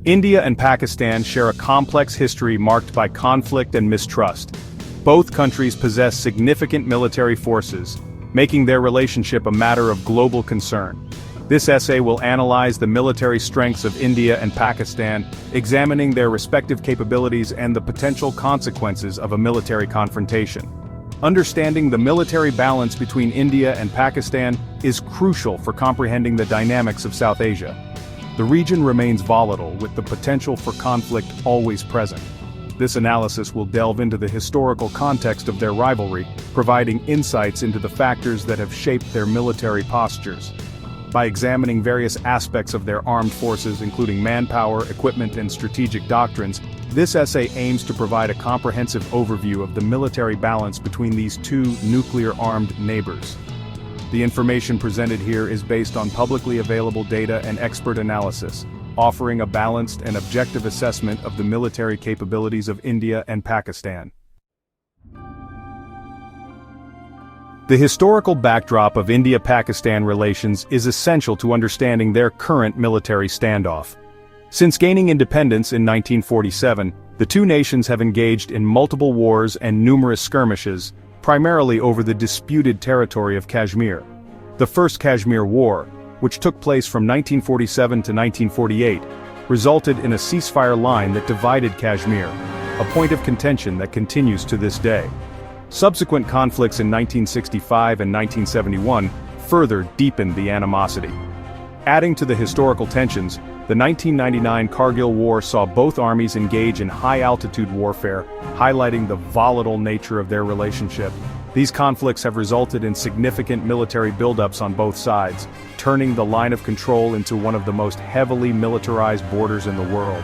India and Pakistan share a complex history marked by conflict and mistrust. Both countries possess significant military forces, making their relationship a matter of global concern. This essay will analyze the military strengths of India and Pakistan, examining their respective capabilities and the potential consequences of a military confrontation. Understanding the military balance between India and Pakistan is crucial for comprehending the dynamics of South Asia. The region remains volatile, with the potential for conflict always present. This analysis will delve into the historical context of their rivalry, providing insights into the factors that have shaped their military postures. By examining various aspects of their armed forces, including manpower, equipment, and strategic doctrines, this essay aims to provide a comprehensive overview of the military balance between these two nuclear-armed neighbors. The information presented here is based on publicly available data and expert analysis, offering a balanced and objective assessment of the military capabilities of India and Pakistan. The historical backdrop of India-Pakistan relations is essential to understanding their current military standoff. Since gaining independence in 1947, the two nations have engaged in multiple wars and numerous skirmishes, primarily over the disputed territory of Kashmir. The First Kashmir War, which took place from 1947 to 1948, resulted in a ceasefire line that divided Kashmir, a point of contention that continues to this day. Subsequent conflicts in 1965 and 1971 further deepened the animosity. Adding to the historical tensions, the 1999 Kargil War saw both armies engage in high-altitude warfare, highlighting the volatile nature of their relationship. These conflicts have resulted in significant military buildups on both sides, turning the line of control into one of the most heavily militarized borders in the world.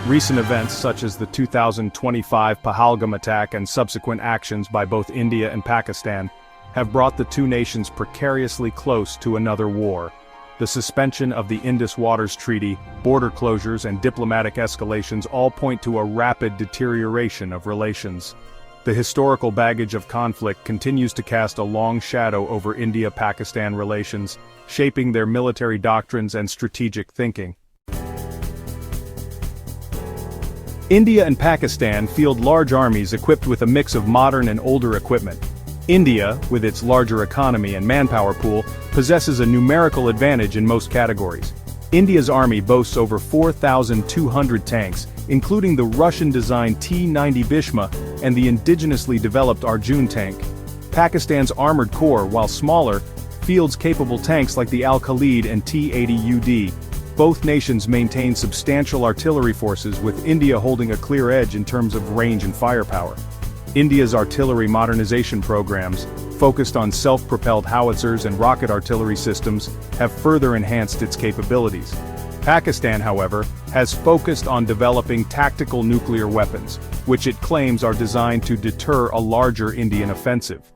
Recent events such as the 2025 Pahalgam attack and subsequent actions by both India and Pakistan have brought the two nations precariously close to another war. The suspension of the Indus Waters Treaty, border closures, and diplomatic escalations all point to a rapid deterioration of relations. The historical baggage of conflict continues to cast a long shadow over India-Pakistan relations, shaping their military doctrines and strategic thinking. India and Pakistan field large armies equipped with a mix of modern and older equipment. India, with its larger economy and manpower pool, possesses a numerical advantage in most categories. India's army boasts over 4,200 tanks, including the Russian-designed T-90 Bhishma and the indigenously developed Arjun tank. Pakistan's armored corps, while smaller, fields capable tanks like the Al-Khalid and T-80 UD. Both nations maintain substantial artillery forces, with India holding a clear edge in terms of range and firepower. India's artillery modernization programs, focused on self-propelled howitzers and rocket artillery systems, have further enhanced its capabilities. Pakistan, however, has focused on developing tactical nuclear weapons, which it claims are designed to deter a larger Indian offensive.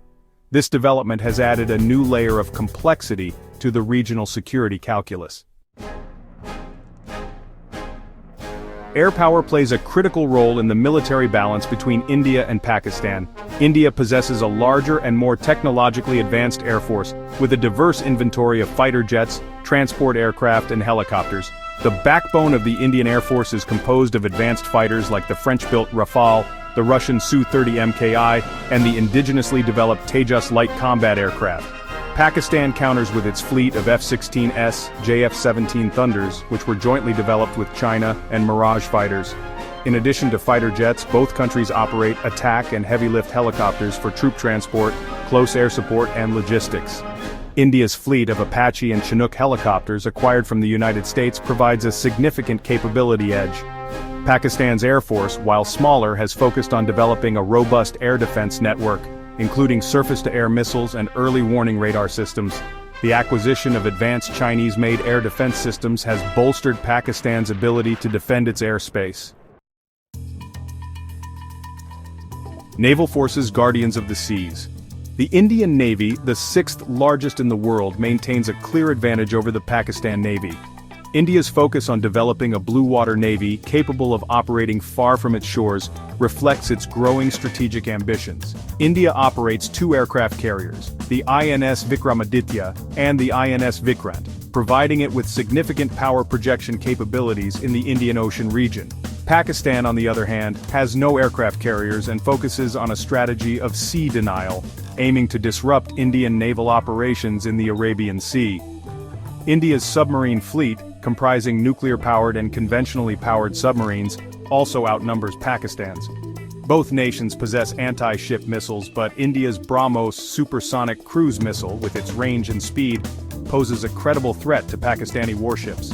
This development has added a new layer of complexity to the regional security calculus. Air power plays a critical role in the military balance between India and Pakistan. India possesses a larger and more technologically advanced air force, with a diverse inventory of fighter jets, transport aircraft, and helicopters. The backbone of the Indian Air Force is composed of advanced fighters like the French-built Rafale, the Russian Su-30 MKI, and the indigenously developed Tejas light combat aircraft. Pakistan counters with its fleet of F-16S, JF-17 Thunders, which were jointly developed with China, and Mirage fighters. In addition to fighter jets, both countries operate attack and heavy-lift helicopters for troop transport, close air support, and logistics. India's fleet of Apache and Chinook helicopters acquired from the United States provides a significant capability edge. Pakistan's Air Force, while smaller, has focused on developing a robust air defense network, including surface-to-air missiles and early warning radar systems. The acquisition of advanced Chinese-made air defense systems has bolstered Pakistan's ability to defend its airspace. Naval Forces Guardians of the Seas. The Indian Navy, the sixth largest in the world, maintains a clear advantage over the Pakistan Navy. India's focus on developing a blue water navy capable of operating far from its shores reflects its growing strategic ambitions. India operates two aircraft carriers, the INS Vikramaditya and the INS Vikrant. providing it with significant power projection capabilities in the Indian Ocean region. Pakistan, on the other hand, has no aircraft carriers and focuses on a strategy of sea denial, aiming to disrupt Indian naval operations in the Arabian Sea. India's submarine fleet, comprising nuclear-powered and conventionally powered submarines, also outnumbers Pakistan's. Both nations possess anti-ship missiles, but India's BrahMos supersonic cruise missile, with its range and speed, poses a credible threat to Pakistani warships.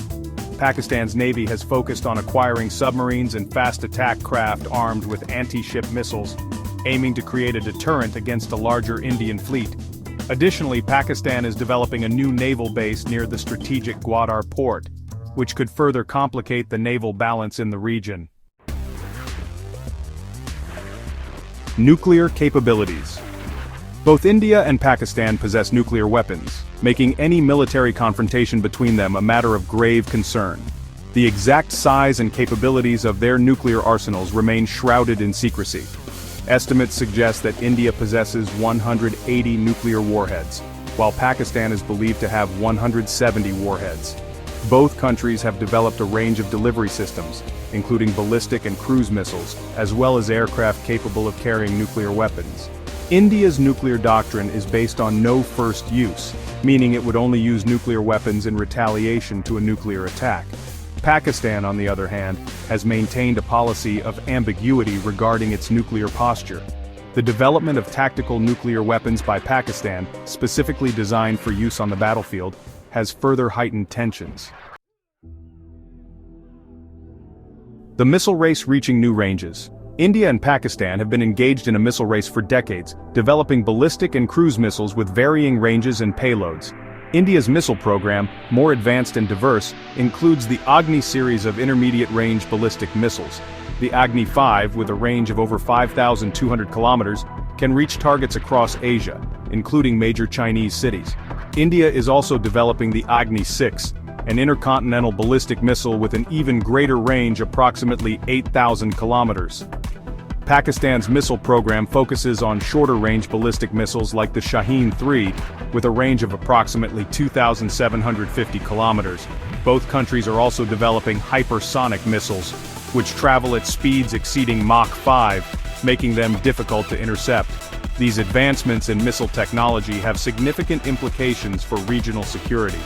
Pakistan's Navy has focused on acquiring submarines and fast attack craft armed with anti-ship missiles, aiming to create a deterrent against a larger Indian fleet. Additionally, Pakistan is developing a new naval base near the strategic Gwadar port, which could further complicate the naval balance in the region. Nuclear capabilities. Both India and Pakistan possess nuclear weapons, making any military confrontation between them a matter of grave concern. The exact size and capabilities of their nuclear arsenals remain shrouded in secrecy. Estimates suggest that India possesses 180 nuclear warheads, while Pakistan is believed to have 170 warheads. Both countries have developed a range of delivery systems, including ballistic and cruise missiles, as well as aircraft capable of carrying nuclear weapons. India's nuclear doctrine is based on no first use, meaning it would only use nuclear weapons in retaliation to a nuclear attack. Pakistan, on the other hand, has maintained a policy of ambiguity regarding its nuclear posture. The development of tactical nuclear weapons by Pakistan, specifically designed for use on the battlefield, has further heightened tensions. The missile race reaching new ranges. India and Pakistan have been engaged in a missile race for decades, developing ballistic and cruise missiles with varying ranges and payloads. India's missile program, more advanced and diverse, includes the Agni series of intermediate-range ballistic missiles. The Agni 5, with a range of over 5,200 kilometers, can reach targets across Asia, including major Chinese cities. India is also developing the Agni 6, an intercontinental ballistic missile with an even greater range, approximately 8,000 kilometers. Pakistan's missile program focuses on shorter-range ballistic missiles like the Shaheen 3, with a range of approximately 2,750 kilometers. Both countries are also developing hypersonic missiles, which travel at speeds exceeding Mach 5, making them difficult to intercept. These advancements in missile technology have significant implications for regional security.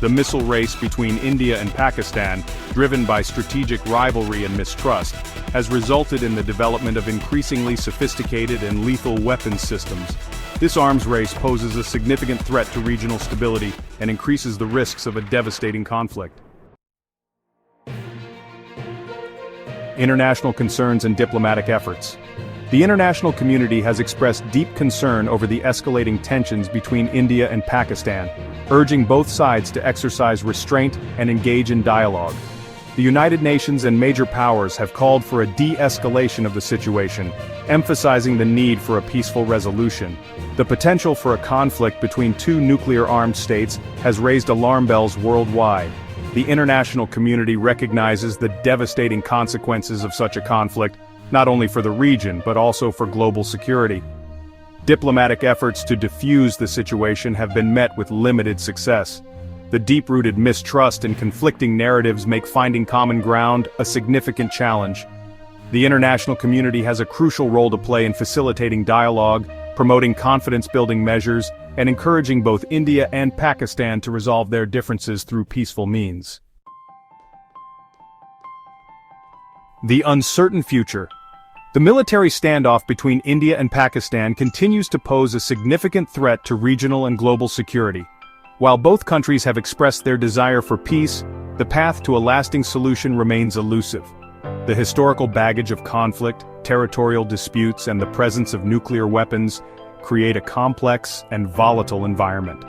The missile race between India and Pakistan, driven by strategic rivalry and mistrust, has resulted in the development of increasingly sophisticated and lethal weapons systems. This arms race poses a significant threat to regional stability and increases the risks of a devastating conflict. International concerns and diplomatic efforts. The international community has expressed deep concern over the escalating tensions between India and Pakistan, urging both sides to exercise restraint and engage in dialogue. The United Nations and major powers have called for a de-escalation of the situation, emphasizing the need for a peaceful resolution. The potential for a conflict between two nuclear-armed states has raised alarm bells worldwide. The international community recognizes the devastating consequences of such a conflict, not only for the region but also for global security. Diplomatic efforts to defuse the situation have been met with limited success. The deep-rooted mistrust and conflicting narratives make finding common ground a significant challenge. The international community has a crucial role to play in facilitating dialogue, promoting confidence-building measures, and encouraging both India and Pakistan to resolve their differences through peaceful means. The uncertain future. The military standoff between India and Pakistan continues to pose a significant threat to regional and global security. While both countries have expressed their desire for peace, the path to a lasting solution remains elusive. The historical baggage of conflict, territorial disputes, and the presence of nuclear weapons create a complex and volatile environment.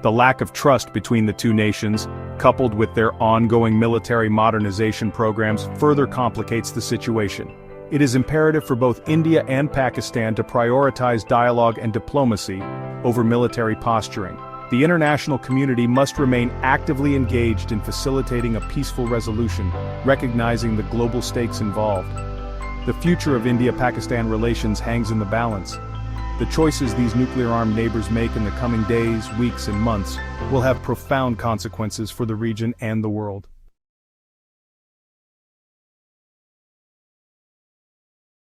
The lack of trust between the two nations, coupled with their ongoing military modernization programs, further complicates the situation. It is imperative for both India and Pakistan to prioritize dialogue and diplomacy over military posturing. The international community must remain actively engaged in facilitating a peaceful resolution, recognizing the global stakes involved. The future of India-Pakistan relations hangs in the balance. The choices these nuclear-armed neighbors make in the coming days, weeks, and months will have profound consequences for the region and the world.